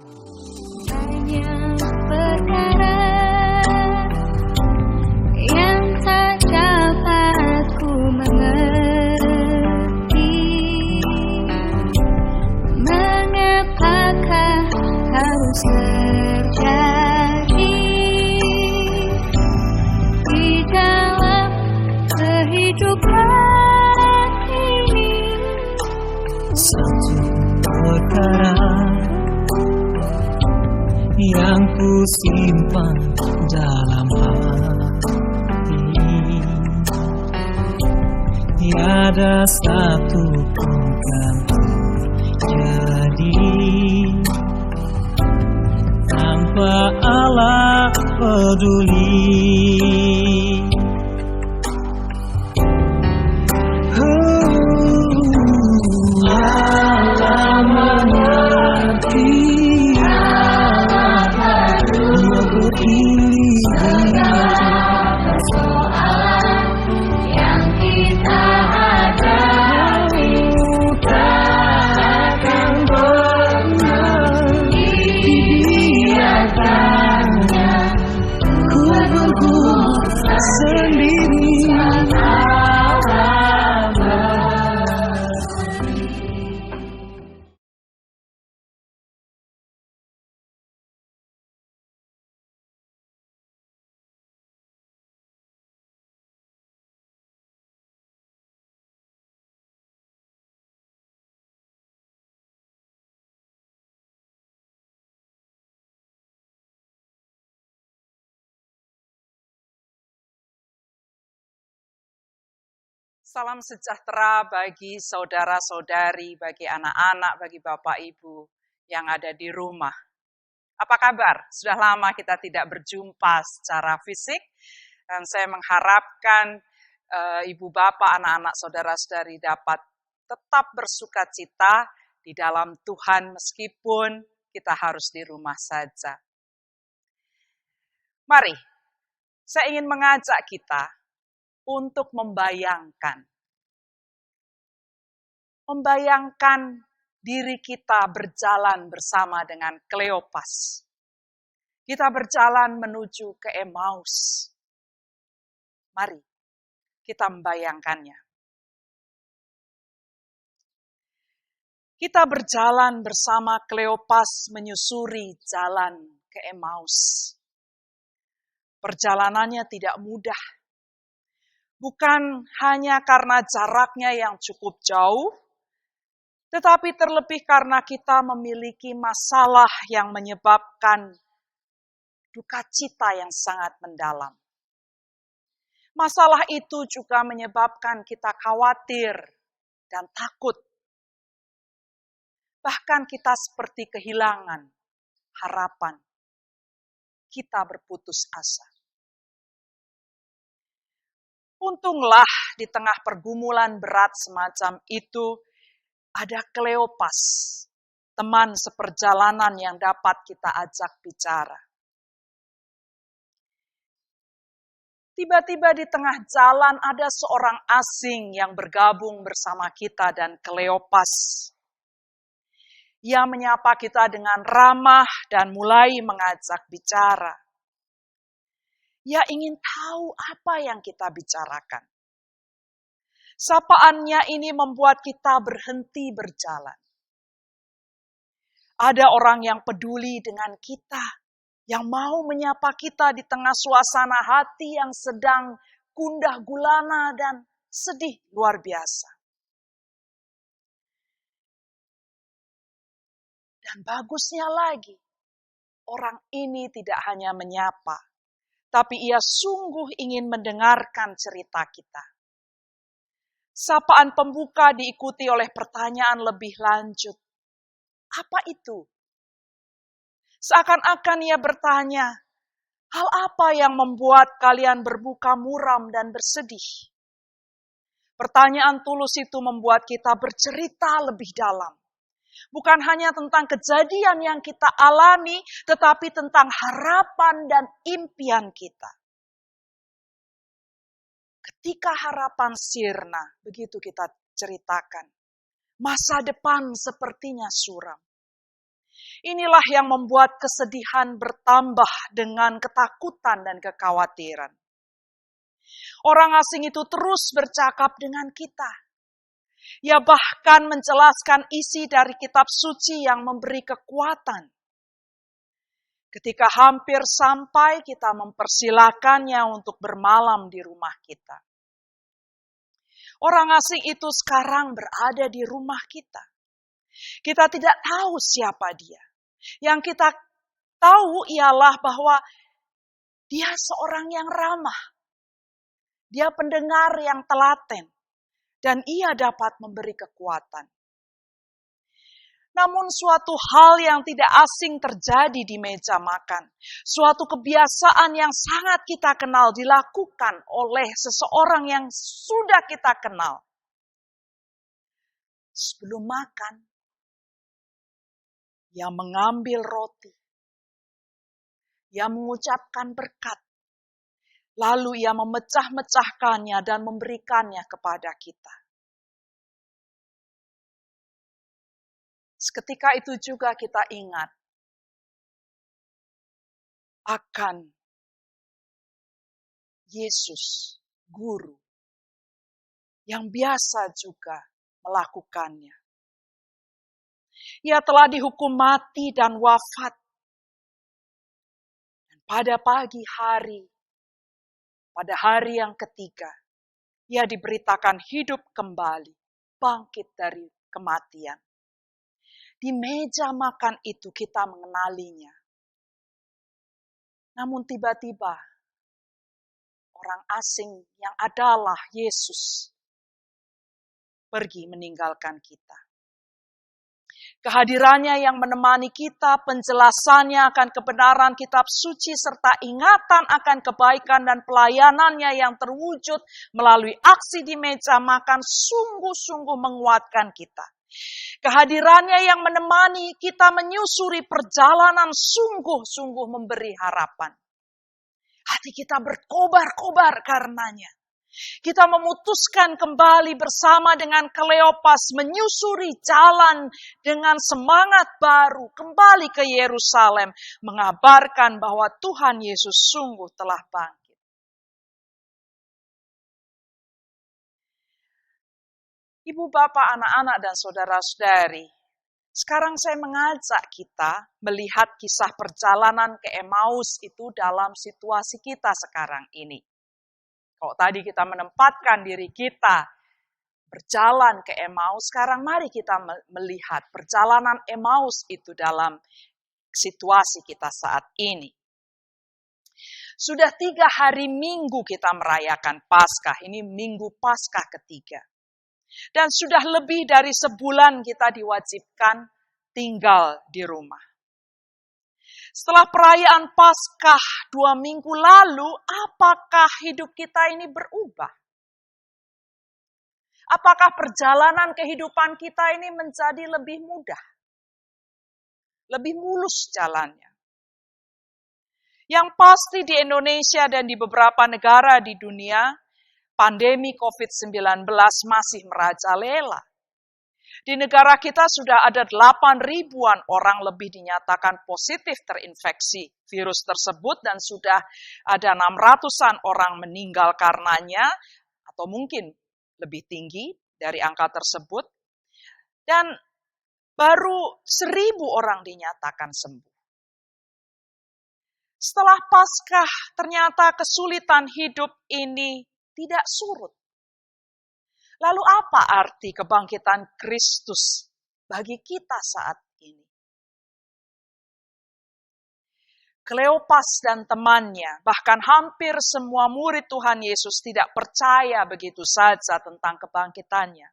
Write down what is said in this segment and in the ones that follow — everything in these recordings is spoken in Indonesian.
Banyak perkara yang tak dapat ku mengerti. Mengapakah harus terjadi di dalam kehidupan ini? Satu perkara yang ku simpan dalam hati, tiada satu pun kan terjadi tanpa Allah peduli. Allah mengerti, Dia peduli Persoalan yang kita hadapi tak akan pernah dibiarkannya. ku bergumul sendiri. Salam sejahtera bagi saudara-saudari, bagi anak-anak, bagi Bapak Ibu yang ada di rumah. Apa kabar? Sudah lama kita tidak berjumpa secara fisik, dan saya mengharapkan Ibu Bapak, anak-anak, saudara-saudari dapat tetap bersuka cita di dalam Tuhan meskipun kita harus di rumah saja. Mari, saya ingin mengajak kita untuk membayangkan diri kita berjalan bersama dengan Kleopas. Kita berjalan menuju ke Emmaus. Mari kita membayangkannya. Kita berjalan bersama Kleopas menyusuri jalan ke Emmaus. Perjalanannya tidak mudah. Bukan hanya karena jaraknya yang cukup jauh, tetapi terlebih karena kita memiliki masalah yang menyebabkan duka cita yang sangat mendalam. Masalah itu juga menyebabkan kita khawatir dan takut. Bahkan kita seperti kehilangan harapan. Kita berputus asa. Untunglah di tengah pergumulan berat semacam itu, ada Kleopas, teman seperjalanan yang dapat kita ajak bicara. Tiba-tiba di tengah jalan ada seorang asing yang bergabung bersama kita dan Kleopas. Ia menyapa kita dengan ramah dan mulai mengajak bicara. Ia ingin tahu apa yang kita bicarakan. Sapaannya ini membuat kita berhenti berjalan. Ada orang yang peduli dengan kita, yang mau menyapa kita di tengah suasana hati yang sedang gundah gulana dan sedih luar biasa. Dan bagusnya lagi, orang ini tidak hanya menyapa, tapi ia sungguh ingin mendengarkan cerita kita. Sapaan pembuka diikuti oleh pertanyaan lebih lanjut. Apa itu? Seakan-akan ia bertanya, hal apa yang membuat kalian berbuka muram dan bersedih? Pertanyaan tulus itu membuat kita bercerita lebih dalam. Bukan hanya tentang kejadian yang kita alami, tetapi tentang harapan dan impian kita. Ketika harapan sirna, begitu kita ceritakan, masa depan sepertinya suram. Inilah yang membuat kesedihan bertambah dengan ketakutan dan kekhawatiran. Orang asing itu terus bercakap dengan kita. Ia bahkan menjelaskan isi dari kitab suci yang memberi kekuatan. Ketika hampir sampai, kita mempersilakannya untuk bermalam di rumah kita. Orang asing itu sekarang berada di rumah kita. Kita tidak tahu siapa dia. Yang kita tahu ialah bahwa dia seorang yang ramah. Dia pendengar yang telaten. Dan ia dapat memberi kekuatan. Namun suatu hal yang tidak asing terjadi di meja makan. Suatu kebiasaan yang sangat kita kenal dilakukan oleh seseorang yang sudah kita kenal. Sebelum makan, ia mengambil roti. Ia mengucapkan berkat. Lalu ia memecah-mecahkannya dan memberikannya kepada kita. Seketika itu juga kita ingat akan Yesus, Guru, yang biasa juga melakukannya. Ia telah dihukum mati dan wafat. Dan pada pagi hari, pada hari yang ketiga, ia diberitakan hidup kembali, bangkit dari kematian. Di meja makan itu kita mengenalinya. Namun tiba-tiba orang asing yang adalah Yesus pergi meninggalkan kita. Kehadirannya yang menemani kita, penjelasannya akan kebenaran kitab suci, serta ingatan akan kebaikan dan pelayanannya yang terwujud melalui aksi di meja makan sungguh-sungguh menguatkan kita. Kehadirannya yang menemani kita menyusuri perjalanan sungguh-sungguh memberi harapan. Hati kita berkobar-kobar karenanya. Kita memutuskan kembali bersama dengan Kleopas menyusuri jalan dengan semangat baru kembali ke Yerusalem, mengabarkan bahwa Tuhan Yesus sungguh telah bangkit. Ibu, bapak, anak-anak, dan saudara-saudari, sekarang saya mengajak kita melihat kisah perjalanan ke Emmaus itu dalam situasi kita sekarang ini. Kalau tadi kita menempatkan diri kita berjalan ke Emmaus, sekarang mari kita melihat perjalanan Emmaus itu dalam situasi kita saat ini. Sudah 3 hari Minggu kita merayakan Paskah, ini Minggu Paskah ketiga. Dan sudah lebih dari sebulan kita diwajibkan tinggal di rumah. Setelah perayaan Paskah 2 minggu lalu, apakah hidup kita ini berubah? Apakah perjalanan kehidupan kita ini menjadi lebih mudah? Lebih mulus jalannya? Yang pasti di Indonesia dan di beberapa negara di dunia, pandemi COVID-19 masih merajalela. Di negara kita sudah ada 8.000-an orang lebih dinyatakan positif terinfeksi virus tersebut dan sudah ada 600-an orang meninggal karenanya atau mungkin lebih tinggi dari angka tersebut. Dan baru 1.000 orang dinyatakan sembuh. Setelah Paskah ternyata kesulitan hidup ini tidak surut. Lalu apa arti kebangkitan Kristus bagi kita saat ini? Kleopas dan temannya, bahkan hampir semua murid Tuhan Yesus tidak percaya begitu saja tentang kebangkitannya.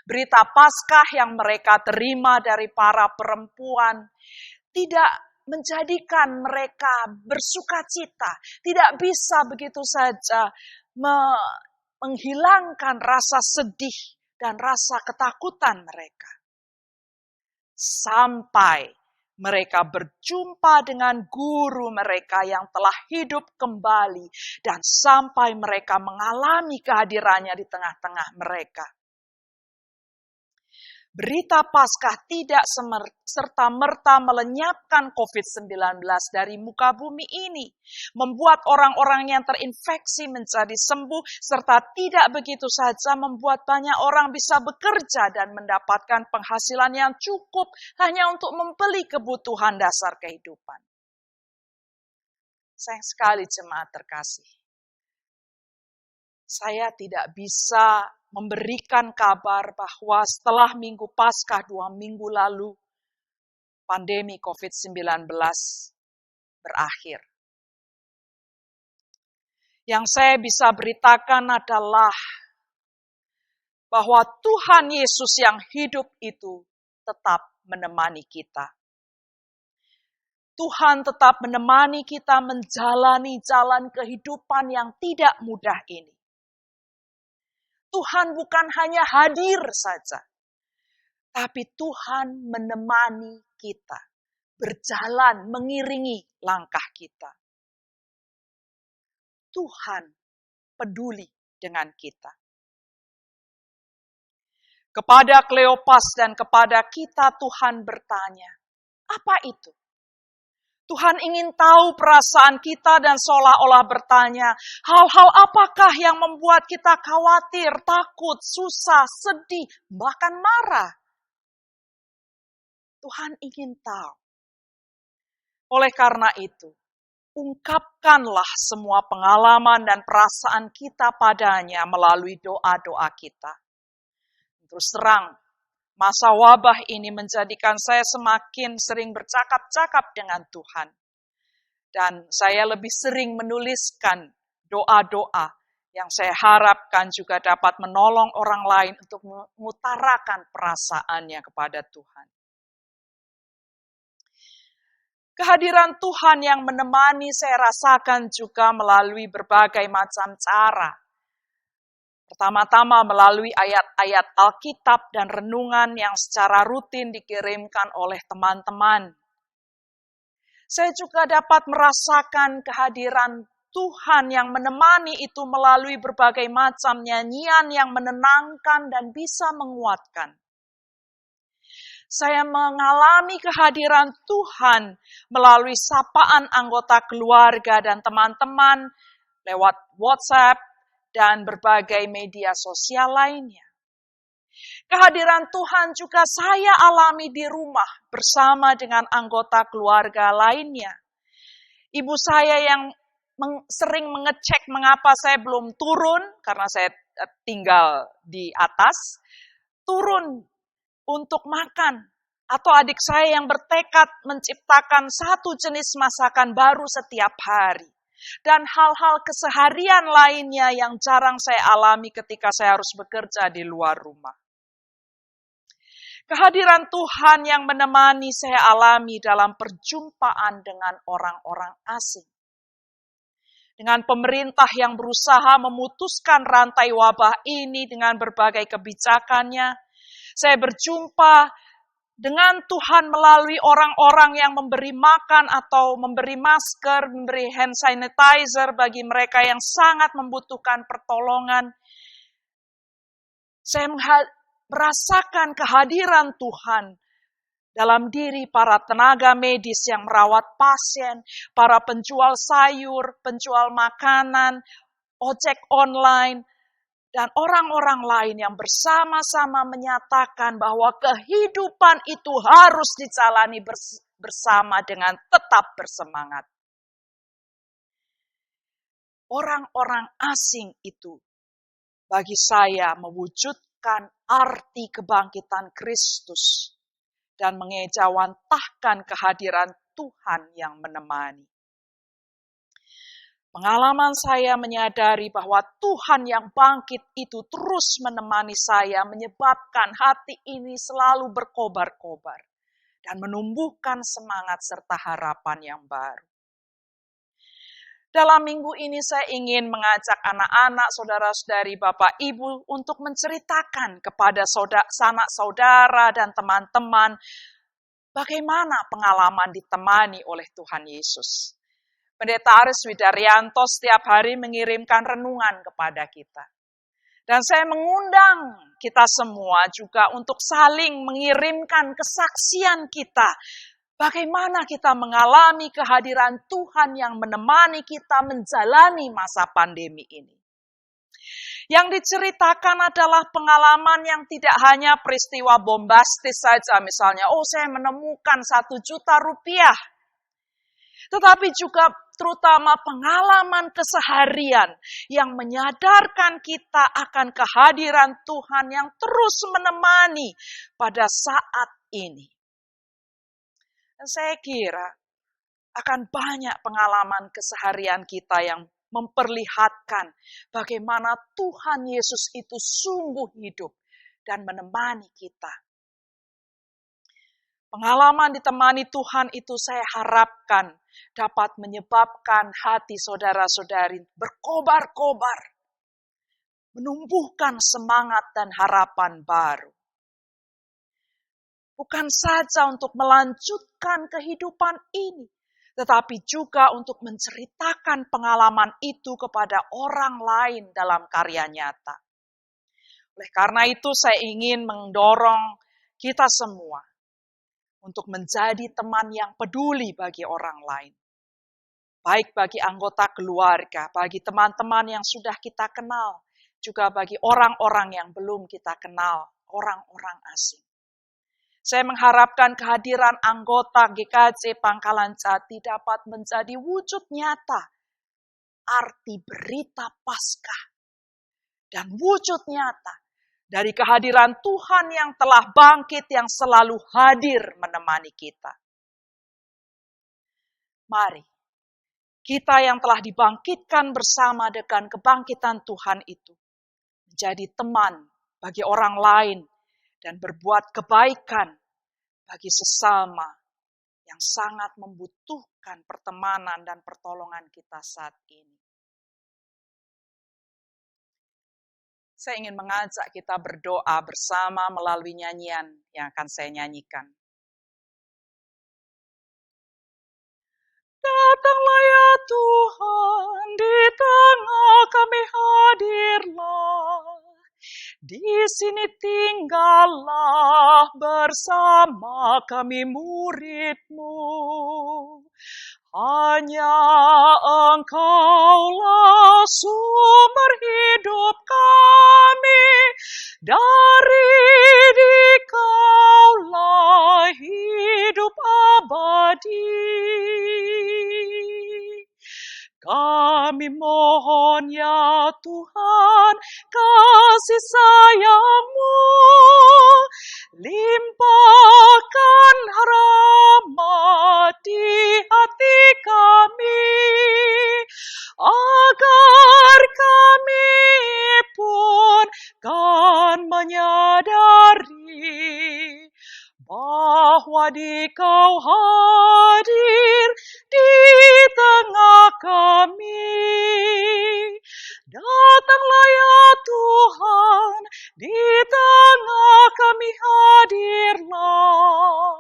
Berita Paskah yang mereka terima dari para perempuan tidak menjadikan mereka bersukacita, tidak bisa begitu saja menghilangkan rasa sedih dan rasa ketakutan mereka. Sampai mereka berjumpa dengan guru mereka yang telah hidup kembali dan sampai mereka mengalami kehadirannya di tengah-tengah mereka. Berita Paskah tidak serta-merta melenyapkan COVID-19 dari muka bumi ini, membuat orang-orang yang terinfeksi menjadi sembuh, serta tidak begitu saja membuat banyak orang bisa bekerja dan mendapatkan penghasilan yang cukup hanya untuk membeli kebutuhan dasar kehidupan. Sayang sekali jemaat terkasih, saya tidak bisa memberikan kabar bahwa setelah Minggu Paskah 2 minggu lalu, pandemi COVID-19 berakhir. Yang saya bisa beritakan adalah bahwa Tuhan Yesus yang hidup itu tetap menemani kita. Tuhan tetap menemani kita menjalani jalan kehidupan yang tidak mudah ini. Tuhan bukan hanya hadir saja, tapi Tuhan menemani kita, berjalan mengiringi langkah kita. Tuhan peduli dengan kita. Kepada Kleopas dan kepada kita Tuhan bertanya, apa itu? Tuhan ingin tahu perasaan kita dan seolah-olah bertanya, hal-hal apakah yang membuat kita khawatir, takut, susah, sedih, bahkan marah? Tuhan ingin tahu. Oleh karena itu, ungkapkanlah semua pengalaman dan perasaan kita padanya melalui doa-doa kita. Terus terang, masa wabah ini menjadikan saya semakin sering bercakap-cakap dengan Tuhan. Dan saya lebih sering menuliskan doa-doa yang saya harapkan juga dapat menolong orang lain untuk mengutarakan perasaannya kepada Tuhan. Kehadiran Tuhan yang menemani saya rasakan juga melalui berbagai macam cara. Pertama-tama melalui ayat-ayat Alkitab dan renungan yang secara rutin dikirimkan oleh teman-teman. Saya juga dapat merasakan kehadiran Tuhan yang menemani itu melalui berbagai macam nyanyian yang menenangkan dan bisa menguatkan. Saya mengalami kehadiran Tuhan melalui sapaan anggota keluarga dan teman-teman lewat WhatsApp dan berbagai media sosial lainnya. Kehadiran Tuhan juga saya alami di rumah bersama dengan anggota keluarga lainnya. Ibu saya yang sering mengecek mengapa saya belum turun, karena saya tinggal di atas, turun untuk makan. Atau adik saya yang bertekad menciptakan satu jenis masakan baru setiap hari. Dan hal-hal keseharian lainnya yang jarang saya alami ketika saya harus bekerja di luar rumah. Kehadiran Tuhan yang menemani saya alami dalam perjumpaan dengan orang-orang asing. Dengan pemerintah yang berusaha memutuskan rantai wabah ini dengan berbagai kebijakannya, saya berjumpa dengan Tuhan melalui orang-orang yang memberi makan atau memberi masker, memberi hand sanitizer bagi mereka yang sangat membutuhkan pertolongan. Saya merasakan kehadiran Tuhan dalam diri para tenaga medis yang merawat pasien, para penjual sayur, penjual makanan, ojek online, dan orang-orang lain yang bersama-sama menyatakan bahwa kehidupan itu harus dijalani bersama dengan tetap bersemangat. Orang-orang asing itu bagi saya mewujudkan arti kebangkitan Kristus dan mengejawantahkan kehadiran Tuhan yang menemani. Pengalaman saya menyadari bahwa Tuhan yang bangkit itu terus menemani saya, menyebabkan hati ini selalu berkobar-kobar dan menumbuhkan semangat serta harapan yang baru. Dalam minggu ini saya ingin mengajak anak-anak, saudara-saudari, Bapak, Ibu untuk menceritakan kepada sanak saudara dan teman-teman bagaimana pengalaman ditemani oleh Tuhan Yesus. Pendeta Aris Widaryanto setiap hari mengirimkan renungan kepada kita. Dan saya mengundang kita semua juga untuk saling mengirimkan kesaksian kita. Bagaimana kita mengalami kehadiran Tuhan yang menemani kita menjalani masa pandemi ini. Yang diceritakan adalah pengalaman yang tidak hanya peristiwa bombastis saja. Misalnya, saya menemukan 1 juta rupiah. Tetapi juga terutama pengalaman keseharian yang menyadarkan kita akan kehadiran Tuhan yang terus menemani pada saat ini. Dan saya kira akan banyak pengalaman keseharian kita yang memperlihatkan bagaimana Tuhan Yesus itu sungguh hidup dan menemani kita. Pengalaman ditemani Tuhan itu saya harapkan dapat menyebabkan hati saudara-saudari berkobar-kobar, menumbuhkan semangat dan harapan baru. Bukan saja untuk melanjutkan kehidupan ini, tetapi juga untuk menceritakan pengalaman itu kepada orang lain dalam karya nyata. Oleh karena itu saya ingin mendorong kita semua untuk menjadi teman yang peduli bagi orang lain. Baik bagi anggota keluarga, bagi teman-teman yang sudah kita kenal, juga bagi orang-orang yang belum kita kenal, orang-orang asing. Saya mengharapkan kehadiran anggota GKJ Pangkalan Jati dapat menjadi wujud nyata arti berita Paskah dan wujud nyata dari kehadiran Tuhan yang telah bangkit, yang selalu hadir menemani kita. Mari, kita yang telah dibangkitkan bersama dengan kebangkitan Tuhan itu, menjadi teman bagi orang lain dan berbuat kebaikan bagi sesama yang sangat membutuhkan pertemanan dan pertolongan kita saat ini. Saya ingin mengajak kita berdoa bersama melalui nyanyian yang akan saya nyanyikan. Datanglah ya Tuhan, di tengah kami hadirlah. Di sini tinggallah bersama kami murid-Mu. Hanya Engkaulah sumber hidup kami, dari Dikaulah hidup abadi. Kami mohon ya Tuhan, kasih sayang-Mu, limpahkan rahmat di hati kami, agar kami pun kan menyadari bahwa Dikau hadir di tengah kami. Datanglah ya Tuhan, di tengah kami hadirlah.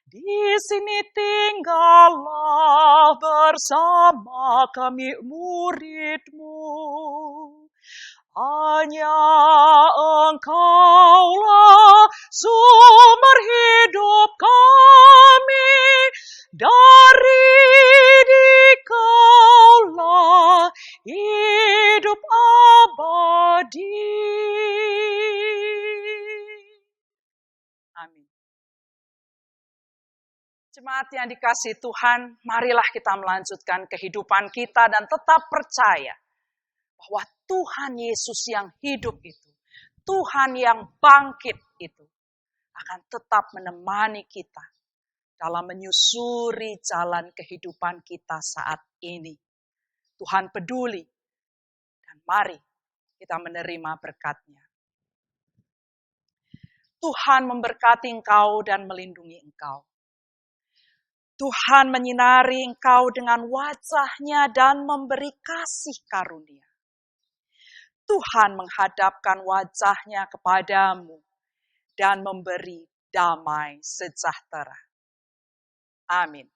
Di sini tinggallah bersama kami murid-Mu. Hanya Engkaulah sumber hidup kami, dari Dikaulah hidup abadi. Amin. Jemaat yang dikasihi Tuhan, marilah kita melanjutkan kehidupan kita dan tetap percaya bahwa Tuhan Yesus yang hidup itu, Tuhan yang bangkit itu, akan tetap menemani kita dalam menyusuri jalan kehidupan kita saat ini. Tuhan peduli, dan mari kita menerima berkat-Nya. Tuhan memberkati engkau dan melindungi engkau. Tuhan menyinari engkau dengan wajah-Nya dan memberi kasih karunia. Tuhan menghadapkan wajah-Nya kepadamu dan memberi damai sejahtera. Amin.